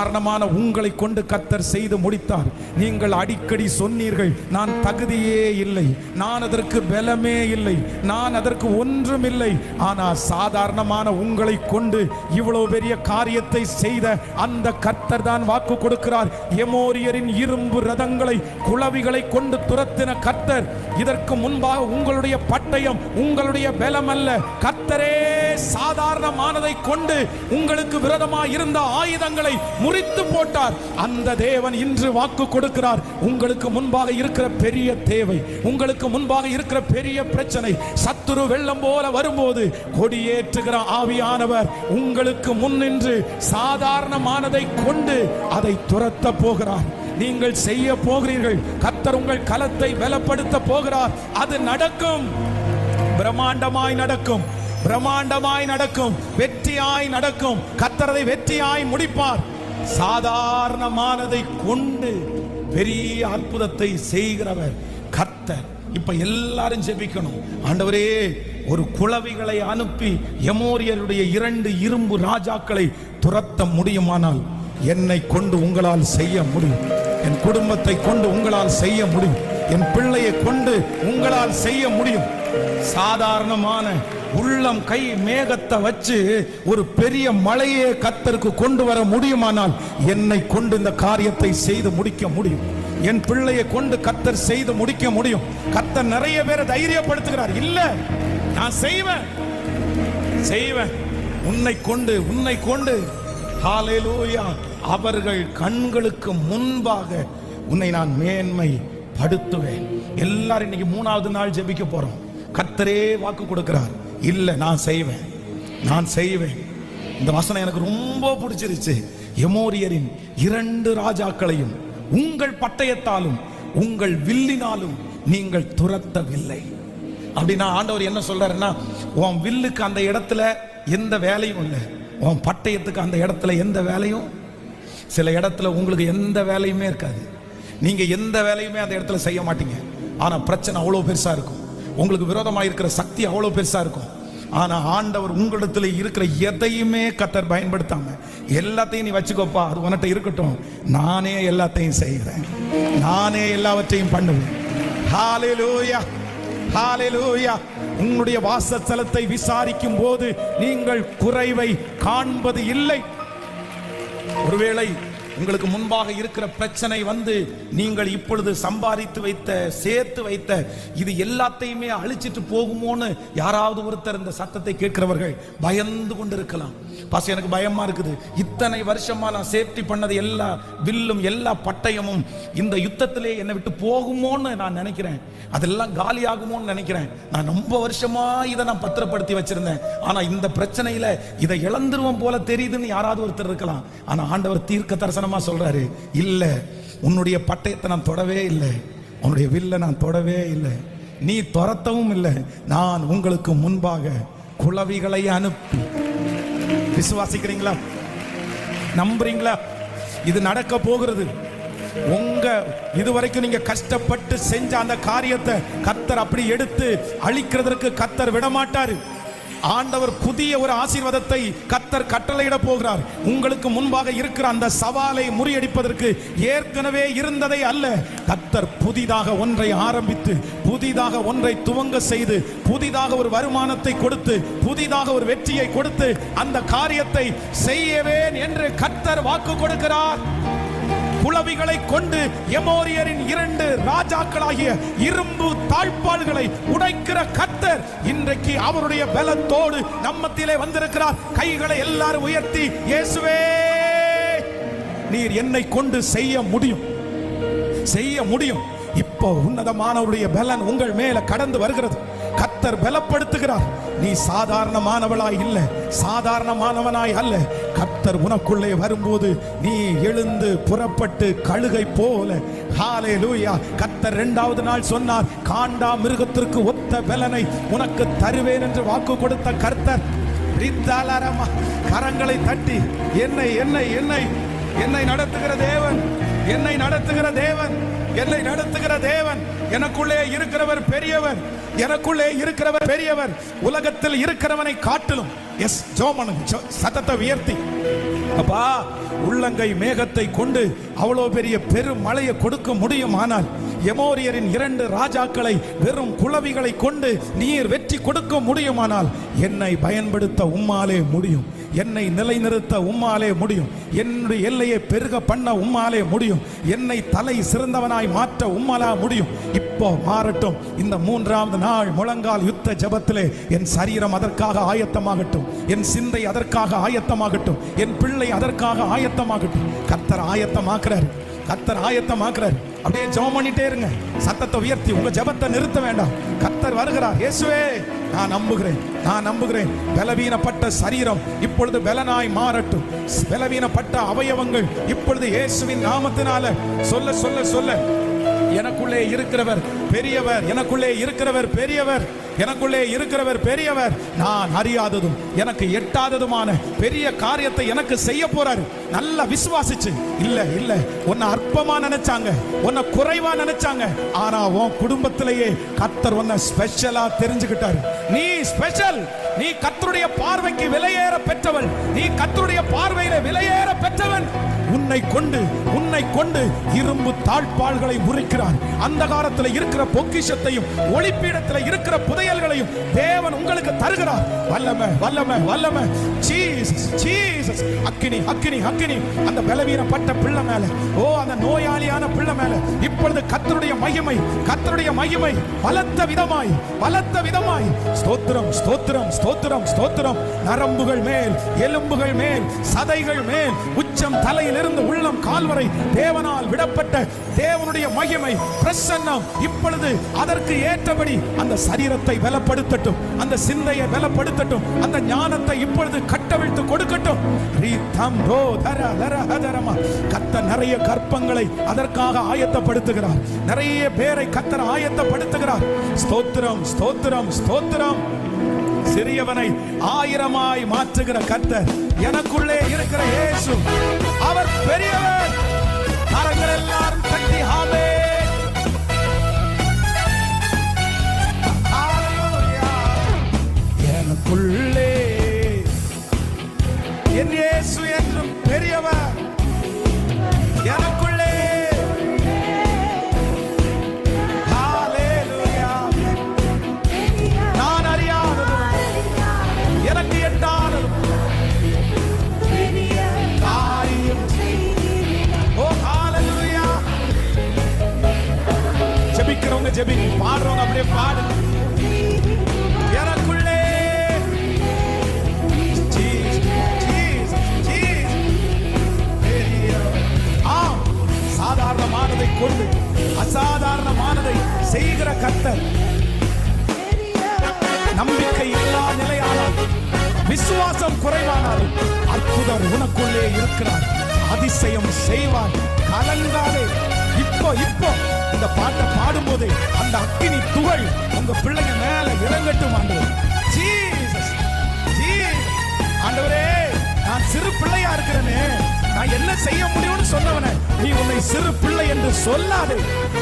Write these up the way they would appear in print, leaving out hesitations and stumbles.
சாதாரணமான உங்களை கொண்டு கர்த்தர் செய்து முடித்தார். நீங்கள் அடிக்கடி சொன்னீர்கள், நான் தகுதியே இல்லை, நான் அதற்கு பலமே இல்லை, நான் அதற்கு ஒன்றும் இல்லை. ஆனால் சாதாரணமான உங்களை கொண்டு இவ்வளவு பெரிய காரியத்தை செய்த அந்த கர்த்தர் தான் வாக்கு கொடுக்கிறார். எமோரியரின் இரும்பு ரதங்களை குளவிகளை கொண்டு துரத்தின கர்த்தர். இதற்கு முன்பாக உங்களுடைய பட்டயம் உங்களுடைய பலம் அல்ல, கர்த்தரே சாதாரணமானதை கொண்டு உங்களுக்கு விரோதமாக இருந்த ஆயுதங்களை முறித்து போட்டார். அந்த தேவன் இன்று வாக்கு கொடுக்கிறார். உங்களுக்கு முன்பாக இருக்கிற பெரிய தேவை, உங்களுக்கு முன்பாக இருக்கிற பெரிய பிரச்சனை, சத்துரு வெள்ளம் போல வரும்போது கொடியேற்றுகிற ஆவியானவர் உங்களுக்கு முன்னின்று சாதாரணமானதை கொண்டு அதை துரத்த போகிறார். நீங்கள் செய்ய போகிறீர்கள். கர்த்தர் உங்கள் களத்தை பலப்படுத்த போகிறார். அது நடக்கும், பிரம்மாண்டமாய் நடக்கும், பிரம்மாண்டமாய் நடக்கும், வெற்றியாய் நடக்கும். கர்த்தர் அதை வெற்றியாய் முடிப்பார். சாதாரணமானதை கொண்டு பெரிய அற்புதத்தை செய்கிறவர் கர்த்தர். இப்ப எல்லாரும் ஜெபிக்கணும். ஆண்டவரே, ஒரு குளவிகளை அனுப்பி எமோரியருடைய 2 இரும்பு ராஜாக்களை துரத்த முடியுமானால் என்னை கொண்டு உங்களால் செய்ய முடியும். என் குடும்பத்தை கொண்டு உங்களால் செய்ய முடியும். என் பிள்ளையை கொண்டு உங்களால் செய்ய முடியும். சாதாரணமான உள்ளம் கை மேகத்தை வச்சு ஒரு பெரிய மலையை கர்த்தருக்கு கொண்டு வர முடியுமானால் என்னை கொண்டு இந்த காரியத்தை செய்து முடிக்க முடியும். என் பிள்ளையை கொண்டு கர்த்தர் செய்து முடிக்க முடியும். கர்த்தர் நிறைய பேரை தைரியப்படுத்துகிறார். இல்ல, நான் செய்வேன் செய்வேன், உன்னை கொண்டு ஹல்லேலூயா, அவர்கள் கண்களுக்கு முன்பாக உன்னை நான் மேன்மை படுத்துவேன். எல்லாரும் இன்னைக்கு 3வது நாள் ஜெபிக்க போறோம். கர்த்தரே வாக்கு கொடுக்கிறார். இல்ல, நான் செய்வேன். இந்த வசனம் எனக்கு ரொம்ப பிடிச்சிருச்சு. எமோரியரின் 2 ராஜாக்களையும் உங்கள் பட்டயத்தாலும் உங்கள் வில்லினாலும் நீங்கள் துரத்தவில்லை. அப்படின்னா ஆண்டவர் என்ன சொல்றாருன்னா, உன் வில்லுக்கு அந்த இடத்துல எந்த வேலையும் இல்லை, உன் பட்டயத்துக்கு அந்த இடத்துல எந்த வேலையும். சில இடத்துல உங்களுக்கு எந்த வேலையுமே இருக்காது, நீங்க எந்த வேலையுமே அந்த இடத்துல செய்ய மாட்டீங்க. ஆனா பிரச்சனை அவ்வளவு பெருசா இருக்கும், உங்களுக்கு விரோதமாக இருக்கிற சக்தி அவ்வளவு பெருசா இருக்கும். ஆனா ஆண்டவர் உங்களிடத்துல இருக்கிற எதையுமே கர்த்தர் பயன்படுத்தாம, எல்லாத்தையும் நீ வச்சுக்கோப்பா, அது உன்கிட்ட இருக்கட்டும், நானே எல்லாத்தையும் செய்கிறேன், நானே எல்லாவற்றையும் பண்ணுவேன். ஹல்லேலூயா, ஹல்லேலூயா. உங்களுடைய வாசஸ்தலத்தை விசாரிக்கும் போது நீங்கள் குறைவை காண்பது இல்லை. ஒருவேளை உங்களுக்கு முன்பாக இருக்கிற பிரச்சனை வந்து நீங்கள் இப்பொழுது சம்பாதித்து வைத்த சேர்த்து வைத்த இது எல்லாத்தையுமே அழிச்சிட்டு போகுமோன்னு யாராவது ஒருத்தர் இந்த சத்தத்தை கேட்கிறவர்கள் பயந்து கொண்டு இருக்கலாம். பாஸ், எனக்கு பயமா இருக்குது, இத்தனை வருஷமா நான் சேஃப்டி பண்ணது எல்லா வில்லும் எல்லா பட்டயமும் இந்த யுத்தத்திலே என்னை விட்டு போகுமோன்னு நான் நினைக்கிறேன், அதெல்லாம் காலி ஆகுமோன்னு நினைக்கிறேன். நான் ரொம்ப வருஷமா இதை நான் பத்திரப்படுத்தி வச்சிருந்தேன், ஆனா இந்த பிரச்சனையில இதை இழந்துருவோம் போல தெரியுதுன்னு யாராவது ஒருத்தர் இருக்கலாம். ஆனா ஆண்டவர் தீர்க்க தரிசனமா சொல்றாரு, இல்ல, உன்னுடைய பட்டயத்தை நான் தொடவே இல்லை, உன்னுடைய வில்லை நான் தொடவே இல்லை, நீ துரத்தவும் இல்லை, நான் உங்களுக்கு முன்பாக குளவிகளை அனுப்பி. விசுவாசிக்கிறீங்களா? நம்புறீங்களா? இது நடக்க போகிறது. உங்க இதுவரைக்கும் நீங்க கஷ்டப்பட்டு செஞ்ச அந்த காரியத்தை கர்த்தர் அப்படி எடுத்து அழிக்கிறதற்கு கர்த்தர் விடமாட்டாரு. ஆண்டவர் புதிய ஒரு ஆசீர்வாதத்தை கர்த்தர் கட்டளையிட போகிறார். உங்களுக்கு முன்பாக இருக்கிற அந்த சவாலை முறியடிப்பதற்கு ஏற்கனவே இருந்ததை அல்ல, கர்த்தர் புதிதாக ஒன்றை ஆரம்பித்து புதிதாக ஒன்றை துவங்க செய்து புதிதாக ஒரு வருமானத்தை கொடுத்து புதிதாக ஒரு வெற்றியை கொடுத்து அந்த காரியத்தை செய்யவேன் என்று கர்த்தர் வாக்கு கொடுக்கிறார். குளவிகளை கொண்டு எமோரியரின் 2 ராஜாக்களாகிய இரும்பு தாழ்பாள்களை உடைக்கிற கர்த்தர் இன்றைக்கு அவருடைய பலத்தோடு நம்மத்திலே வந்திருக்கிறார். கைகளை எல்லாரும் உயர்த்தி, இயேசுவே, நீர் என்னை கொண்டு செய்ய முடியும். இப்போ உன்னதமானவருடைய பலன் உங்கள் மேல கடந்து வருகிறது. கர்த்தர் பலப்படுத்துகிறார். நீ சாதாரணமானவளாய் இல்ல, சாதாரணமானவனாய் அல்ல. கர்த்தர் உனக்குள்ளே வரும்போது நீ எழுந்து புறப்பட்டு கழுகை போல. ஹல்லேலூயா. கர்த்தர் 2வது நாள் சொன்னார், காண்டா மிருகத்திற்கு ஒத்த பலனை உனக்கு தருவேன் என்று வாக்கு கொடுத்த கர்த்தர் கரங்களை தட்டி, என்னை என்னை என்னை என்னை நடத்துகிற தேவன், என்னை நடத்துகிற தேவன், என்னை நடத்துகிற தேவன், எனக்குள்ளே இருக்கிறவர் பெரியவர், எனக்குள்ளே இருக்கிறவர் பெரியவர், உலகத்தில் இருக்கிறவனை காட்டிலும். எஸ், ஜோமனும் சத்தத்தை உயர்த்தி அப்பா, உள்ளங்கை மேகத்தை கொண்டு அவ்வளோ பெரிய பெரும் மழையை கொடுக்க முடியுமானால், எமோரியரின் 2 ராஜாக்களை வெறும் குளவிகளை கொண்டு நீர் வெற்றி கொடுக்க முடியுமானால், என்னை பயன்படுத்த உம்மாலே முடியும். என்னை நிலைநிறுத்த உம்மாலே முடியும். என்னுடைய எல்லையை பெருக பண்ண உம்மாலே முடியும். என்னை தலை சிறந்தவனாய் மாற்ற உம்மாலா முடியும். இப்போ மாறட்டும். இந்த 3ஆவது நாள் முழங்கால் யுத்த ஜெபத்திலே என் சரீரம் அதற்காக ஆயத்தமாகட்டும். என் சிந்தை அதற்காக ஆயத்தமாகட்டும். என் பிள்ளை அதற்காக ஆயத்தமாகட்டும். கர்த்தர் ஆயத்தமாக்குறார். கர்த்தர் ஆயத்தமாக்குறார். அப்படியே ஜெபம் பண்ணிட்டே இருங்க. சத்தத்தை உயர்த்தி உங்க ஜெபத்தை நிறுத்த வேண்டாம். கர்த்தர் வருகிறார். இயேசுவே, நான் நம்புகிறேன், நான் நம்புகிறேன். பலவீனப்பட்ட சரீரம் இப்பொழுது பலனாய் மாறட்டும். பலவீனப்பட்ட அவயவங்கள் இப்பொழுது இயேசுவின் நாமத்தினால சொல்ல சொல்ல சொல்ல எனக்குள்ளே இருக்கிறவர் பெரியவர், எனக்குள்ளே இருக்கிறவர் பெரியவர், எனக்குள்ளே இருக்கிறவர் பெரியவர். நான் அறியாததும் எனக்கு எட்டாததுமான பெரிய காரியத்தை எனக்கு செய்ய போறாரு. நல்லா விசுவாசிச்சு. இல்ல இல்ல, உன்னை அற்பமா நினைச்சாங்க, உன்னை குறைவா நினைச்சாங்க. ஆனா உன் குடும்பத்திலேயே கர்த்தர் உன்னை ஸ்பெஷலா தெரிஞ்சுக்கிட்டாரு. நீ ஸ்பெஷல். நீ கர்த்தருடைய பார்வைக்கு விலையேற பெற்றவள். நீ கர்த்தருடைய பார்வையில விலையேற பெற்றவன். உன்னை கொண்டு இரும்பு தாழ்பாள்களை முறிக்கிறார். அந்தகாரத்தில் இருக்கிற பொக்கிஷத்தையும் ஒளிப்பீடத்தில் இருக்கிற புதையல்களையும் தேவன் உங்களுக்கு தருகிறார். வல்லமை வல்லமை வல்லமை. Jesus Jesus. அக்கினி அக்கினி அக்கினி அந்த பலவீனப்பட்ட பிள்ளை மேல, ஓ அந்த நோயாளியான பிள்ளை மேல இப்பொழுது கர்த்தருடைய மகிமை, கர்த்தருடைய மகிமை பலத்த விதமாய் ஸ்தோத்திரம் ஸ்தோத்திரம் ஸ்தோத்திரம் ஸ்தோத்திரம். நரம்புகள் மேல், எலும்புகள் மேல், சதைகள் மேல், உச்சம் தலையிலிருந்து உள்ளம் கால்வரை தேவனால் விடப்பட்ட தேவனுடைய மகிமை பிரசன்னம் இப்பொழுது அதற்கு ஏற்றபடி அந்த சரீரத்தை பலப்படுத்தட்டும், அந்த சிந்தையை பலப்படுத்தட்டும், அந்த ஞானத்தை இப்பொழுது கட்டவிழ்த்து கொடுக்கட்டும். கர்த்தர் நிறைய கற்பங்களை அதற்காக ஆயத்தப்படுத்துகிறார். நிறைய பேரை கர்த்தர் ஆயத்தப்படுத்துகிறார். ஸ்தோத்திரம் ஸ்தோத்திரம் ஸ்தோத்திரம். சிறியவனை 1000ஆய் மாற்றுகிற கர்த்தர் எனக்குள்ளே இருக்கிற இயேசு, அவர் பெரியவர். கரங்கள் எல்லாரும் தட்டி ஆமென். எனக்குள்ளே என் இயேசு என்றும் பெரியவர். எனக்குள்ளே நான் அறியாததும் எனக்கு எட்டாததும் காரியம். ஓ ஹalleluya. ஜெபிக்கிறவங்க ஜெபிங்க, பாடுறவங்க அப்படியே பாடுங்க. எனக்குள்ளே சாதாரணமானதை கொண்டு அசாதாரணமானதை செய்கிற கர்த்தர். நம்பிக்கை எல்லா நிலையானாலும், விசுவாசம் குறைவானாலும் அற்புதர் உனக்குள்ளே இருக்கிறார். அதிசயம் செய்வார். கலங்காதே. இப்போ இந்த பாட்டை பாடும்போது அந்த அக்கினி துகள் உங்க பிள்ளைங்க மேல இறங்கட்டும். ஆண்டவர் ஜீசஸ் ஜீசஸ். ஆண்டவரே, நான் சிறு பிள்ளையா இருக்கிறேனே, நான் என்ன செய்ய முடியும்னு சொன்னவனே, நீ உன்னை சிறு பிள்ளை என்று சொல்லாதே.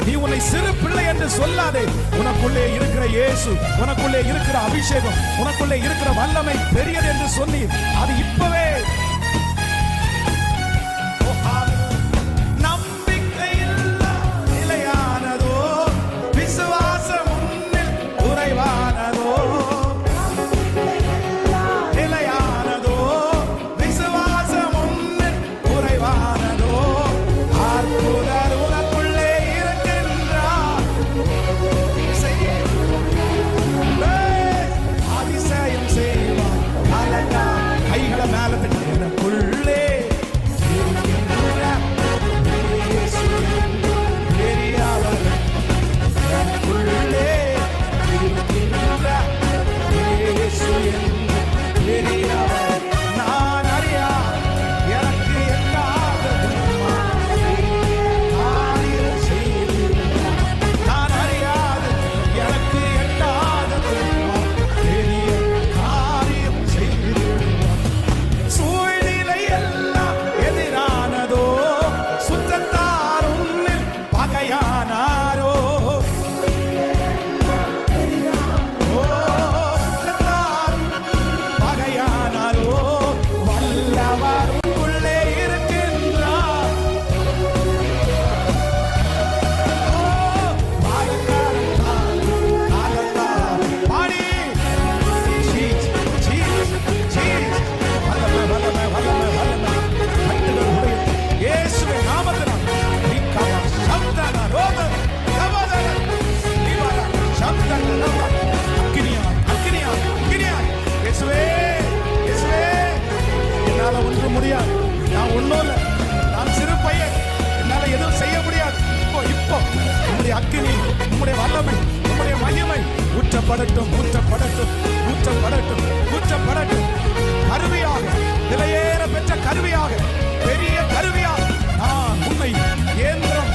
நீ உன்னை சிறு பிள்ளை என்று சொல்லாதே. உனக்குள்ளே இருக்கிற இயேசு, உனக்குள்ளே இருக்கிற அபிஷேகம், உனக்குள்ளே இருக்கிற வல்லமை பெரியது என்று சொன்னீர். அது இப்பவே எனக்கு முடியாது, நான் ஒண்ணும் இல்லை, நான் சிறு பையன், என்னால எதுவும் செய்ய முடியாது. இப்போ உம்முடைய அக்கினி, உம்முடைய வல்லமை, உம்முடைய மகிமை ஊற்றப்படட்டும், ஊற்றப்படட்டும், ஊற்றப்படட்டும், ஊற்றப்படட்டும். கருவியாக, விலையேற பெற்ற கருவியாக, பெரிய கருவியாக நான் உண்மை இயந்திரம்,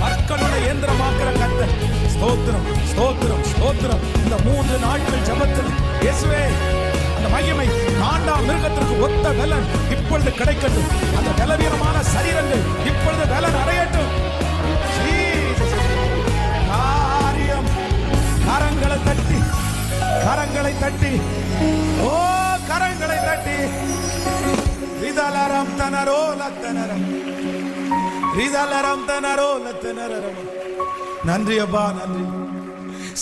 மக்களுடைய இயந்திரமாக்குற கர்த்தர். ஸ்தோத்திரம், ஸ்தோத்திரம், ஸ்தோத்திரம். இந்த 3 நாட்கள் ஜெபத்தில் இயேசுவே அந்த மகிமை ஆண்டாம் மிருகத்திற்கு ஒத்த பலன் இப்பொழுது கிடைக்கட்டும். அந்த பலவீனமான சரீரங்கள் இப்பொழுது பலன் அடையட்டும். காரியம், கரங்களை தட்டி, கரங்களை தட்டி, ஓ கரங்களை தட்டி. ரிதலரம் தனரோ லத்தனரம், ரிதலரம் தனரோ லத்தனரம். நன்றி அப்பா, நன்றி.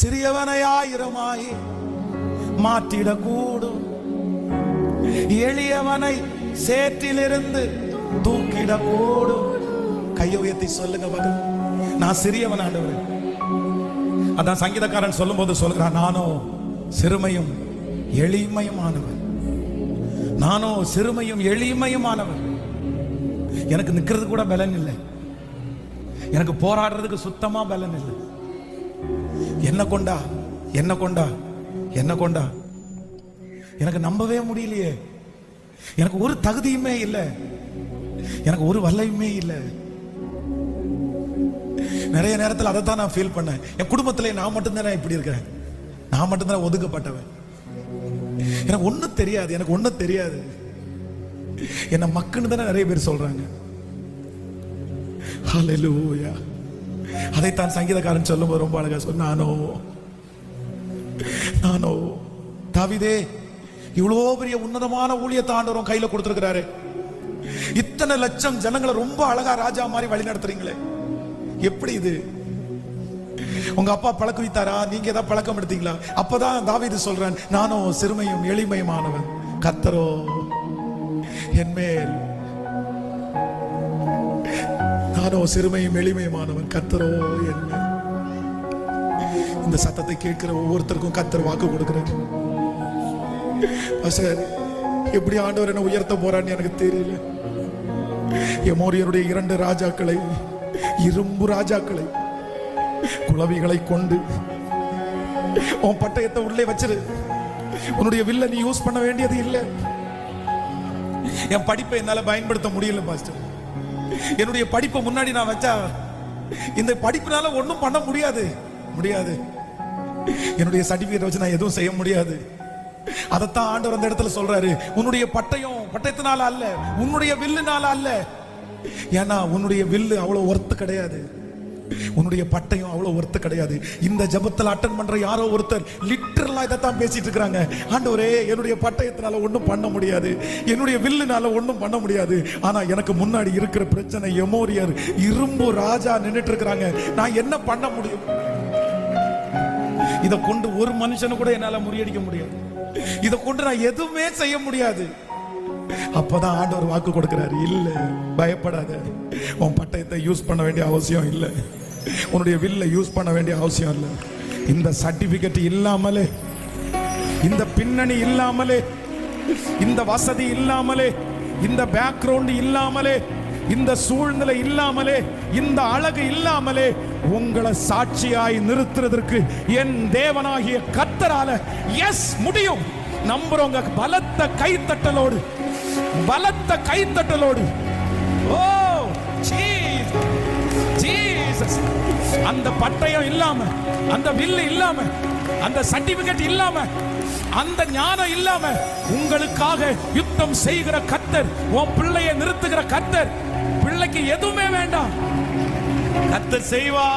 சிறியவனை 1000 மாற்றிடக்கூடும், எளியவனை சேற்றிலிருந்து தூக்கிடக்கூடும். கையை உயர்த்தி சொல்லுங்க மகன், நான் சிறியவன் ஆண்டவரே. அதான் சங்கீதக்காரன் சொல்லும் போது சொல்கிறான், நானோ சிறுமையும் எளிமையுமானவன், நானோ சிறுமையும் எளிமையுமானவன். எனக்கு நிக்கிறது கூட பலன் இல்லை, எனக்கு போராடுறதுக்கு சுத்தமா பலன் இல்லை. என்ன கொண்டா, என்ன கொண்டா, என்ன கொண்டா. எனக்கு நம்பவே முடியலையே, எனக்கு ஒரு தகுதியுமே இல்லை, எனக்கு ஒரு வல்லயுமே இல்லை. நிறைய நேரத்தில் அதை தான் நான் ஃபீல் பண்ணேன். என் குடும்பத்திலே நான் மட்டும்தான் இப்படி இருக்கிறேன், நான் மட்டும்தான் ஒதுக்கப்பட்டவன், எனக்கு ஒன்றும் தெரியாது, எனக்கு ஒன்றும் தெரியாது. என்ன மக்குன்னு தானே நிறைய பேர் சொல்றாங்க. ஹல்லேலூயா. அதைத்தான் சங்கீதக்காரன் சொல்லும்போது ரொம்ப அழகா சொன்னானோ, நானோ தாவீதே இவ்வளோ பெரிய உன்னதமான ஊழியத்தை ஆண்டவரும் கையில கொடுத்திருக்கிறாரு, இத்தனை லட்சம் ஜனங்களை ரொம்ப அழகா ராஜா மாதிரி வழி நடத்துறீங்களே, எப்படி இது? உங்க அப்பா பழக்க வைத்தாரா, நீங்க ஏதாவது பழக்கம் எடுத்தீங்களா? அப்பதான் தாவீது சொல்றான், நானோ சிறுமையும் எளிமையுமானவன், கர்த்தரோ என்மேல், நானோ சிறுமையும் எளிமையுமானவன், கர்த்தரோ என்மேல். இந்த சத்தத்தை கேட்கிற ஒவ்வொருத்தருக்கும் கர்த்தர் வாக்கு கொடுக்கிறார். சார், எப்படி ஆண்டவர் என்ன உயர்த்த போறான்னு எனக்கு தெரியல. எமோரியருடைய 2 ராஜாக்களை, இரும்பு ராஜாக்களை, குளவிகளை கொண்டு உன் பட்டயத்தை உள்ளே வச்சிரு, உன்னுடைய வில்ல நீ யூஸ் பண்ண வேண்டியது இல்லை. என் படிப்பை என்னால பயன்படுத்த முடியல பாஸ்டர், என்னுடைய படிப்பை முன்னாடி நான் வச்சா இந்த படிப்பினால ஒன்றும் பண்ண முடியாது, முடியாது. என்னுடைய சர்டிபிகேட் வச்சு நான் எதுவும் செய்ய முடியாது. அதைத்தான் ஆண்டவர் அந்த இடத்துல சொல்றாரு, உன்னுடைய பட்டயத்தினால அல்ல, உன்னுடைய வில்லுனால அல்ல. ஏன்னா உன்னுடைய வில்லு அவ்வளவு ஒர்த்து கிடையாது, உன்னுடைய பட்டயம் அவ்வளவு ஒர்த்து கிடையாது. இந்த ஜெபத்தில் அட்டெண்ட் பண்ற யாரோ ஒருத்தர் லிட்டரலா இதைத்தான் பேசிட்டு இருக்காங்க. ஆண்டவரே, என்னுடைய பட்டயத்தினால ஒன்றும் பண்ண முடியாது, என்னுடைய வில்லுனால ஒன்றும் பண்ண முடியாது. ஆனா எனக்கு முன்னாடி இருக்கிற பிரச்சனை எமோரியர், இரும்பு ராஜா நின்றுட்டு இருக்கிறாங்க. நான் என்ன பண்ண முடியும்? இதை கொண்டு ஒரு மனுஷனு கூட என்னால முறியடிக்க முடியாது, இதை கொண்டு நான் எதுவுமே செய்ய முடியாது. அப்பதான் ஆண்டவர் வாக்கு கொடுக்கிறாரு, இல்ல பயப்படாத, உன் பட்டயத்தை யூஸ் பண்ண வேண்டிய அவசியம் இல்லை, உன்னுடைய வில்ல யூஸ் பண்ண வேண்டிய அவசியம் இல்லை. இந்த சர்டிபிகேட் இல்லாமலே, இந்த பின்னணி இல்லாமலே, இந்த வசதி இல்லாமலே, இந்த பேக்ரவுண்ட் இல்லாமலே, இந்த சூழ்நிலை இல்லாமலே, இந்த அழகு இல்லாமலே உங்களை சாட்சியாய் நிறுத்துறதற்கு என் தேவனாகிய கர்த்தரால எஸ் முடியும். நம்புறவங்க பலத்த கைத்தட்டலோடு, பலத்த கைத்தட்டலோடு. ஓ ஜீசஸ், அந்த பட்டயம் இல்லாம, அந்த வில்லு இல்லாம, அந்த சர்டிபிகேட் இல்லாம, அந்த ஞானம் இல்லாம உங்களுக்காக யுத்தம் செய்கிற கர்த்தர், உன் பிள்ளையை நிறுத்துகிற கர்த்தர், பிள்ளைக்கு எதுவுமே வேண்டாம், கர்த்தர் செய்வார்.